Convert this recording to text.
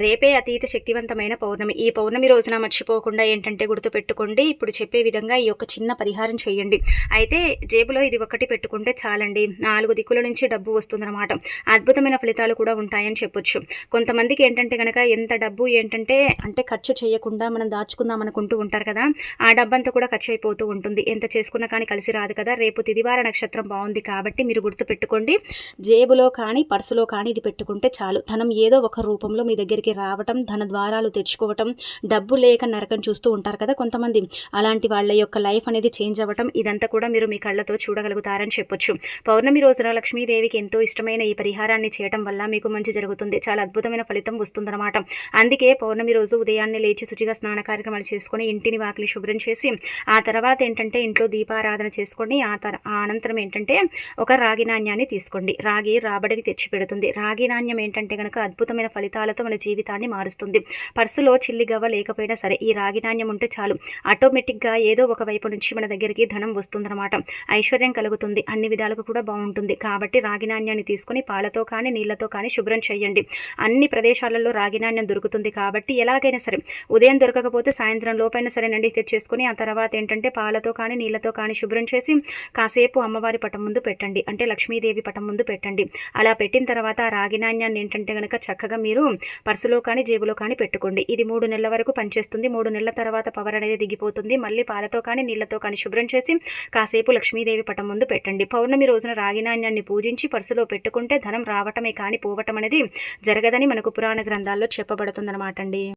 రేపే అతీత శక్తివంతమైన పౌర్ణమి. ఈ పౌర్ణమి రోజున మర్చిపోకుండా ఏంటంటే గుర్తుపెట్టుకోండి. ఇప్పుడు చెప్పే విధంగా ఈ యొక్క చిన్న పరిహారం చేయండి. అయితే జేబులో ఇది ఒక్కటి పెట్టుకుంటే చాలండి. 4 దిక్కుల నుంచి డబ్బు వస్తుందన్నమాట. అద్భుతమైన ఫలితాలు కూడా ఉంటాయని చెప్పొచ్చు. కొంతమందికి ఏంటంటే గనక ఎంత డబ్బు ఏంటంటే అంటే ఖర్చు చేయకుండా మనం దాచుకుందాం అనుకుంటూ ఉంటారు కదా! ఆ డబ్బంతా కూడా ఖర్చు అయిపోతూ ఉంటుంది. ఎంత చేసుకున్నా కానీ కలిసి రాదు కదా! రేపు తిదివార నక్షత్రం బావుంది కాబట్టి మీరు గుర్తుపెట్టుకోండి. జేబులో కానీ, పర్సులో కానీ ఇది పెట్టుకుంటే చాలు. ధనం ఏదో ఒక రూపంలో మీ దగ్గరికి రావటం, ధన ద్వారాలు తెచ్చుకోవటం, డబ్బు లేక నరకం చూస్తూ ఉంటారు కదా కొంతమంది. అలాంటి వాళ్ళ యొక్క లైఫ్ అనేది చేంజ్ అవ్వటం, ఇదంతా కూడా మీరు మీ కళ్ళతో చూడగలుగుతారని చెప్పొచ్చు. పౌర్ణమి రోజున లక్ష్మీదేవికి ఎంతో ఇష్టమైన ఈ పరిహారాన్ని చేయటం వల్ల మీకు మంచి జరుగుతుంది. చాలా అద్భుతమైన ఫలితం వస్తుందన్నమాట. అందుకే పౌర్ణమి రోజు ఉదయాన్నే లేచి శుచిగా స్నాన కార్యక్రమాలు చేసుకొని ఇంటిని వాకిలి శుభ్రం చేసి ఆ తర్వాత ఏంటంటే ఇంట్లో దీపారాధన చేసుకొని ఆ అనంతరం ఏంటంటే ఒక రాగి నాణ్యాన్ని తీసుకోండి. రాగి రాబడిని తెచ్చిపెడుతుంది. రాగి నాణ్యం ఏంటంటే కనుక అద్భుతమైన ఫలితాలతో మన జీవితాన్ని మారుస్తుంది. పర్సులో చిల్లిగవ్వ లేకపోయినా సరే ఈ రాగి నాణ్యం ఉంటే చాలు. ఆటోమేటిక్గా ఏదో ఒక వైపు నుంచి మన దగ్గరికి ధనం వస్తుందన్నమాట. ఐశ్వర్యం కలుగుతుంది. అన్ని విధాలుగా కూడా బాగుంటుంది. కాబట్టి రాగి నాణ్యాన్ని తీసుకొని పాలతో కానీ నీళ్లతో కానీ శుభ్రం చేయండి. అన్ని ప్రదేశాలలో రాగి నాణ్యం దొరుకుతుంది కాబట్టి ఎలాగైనా సరే ఉదయం దొరకకపోతే సాయంత్రం లోపైనా సరేనండి తెచ్చేసుకొని ఆ తర్వాత ఏంటంటే పాలతో కానీ నీళ్లతో కానీ శుభ్రం చేసి కాసేపు అమ్మవారి పటం ముందు పెట్టండి. అంటే లక్ష్మీదేవి పటం ముందు పెట్టండి. అలా పెట్టిన తర్వాత ఆ రాగి నాణ్యాన్ని ఏంటంటే కనుక చక్కగా మీరు పర్సులో కానీ జేబులో కానీ పెట్టుకోండి. ఇది 3 నెలల వరకు పనిచేస్తుంది. 3 నెలల తర్వాత పవర్ అనేది దిగిపోతుంది. మళ్ళీ పాలతో కానీ నీళ్లతో కానీ శుభ్రం చేసి కాసేపు లక్ష్మీదేవి పటం ముందు పెట్టండి. పౌర్ణమి రోజున రాగి నాణ్యాన్ని పూజించి పర్సులో పెట్టుకుంటే ధనం రావటమే కానీ పోవటం అనేది జరగదని మనకు పురాణ గ్రంథాల్లో చెప్పబడుతుందన్నమాట అండి.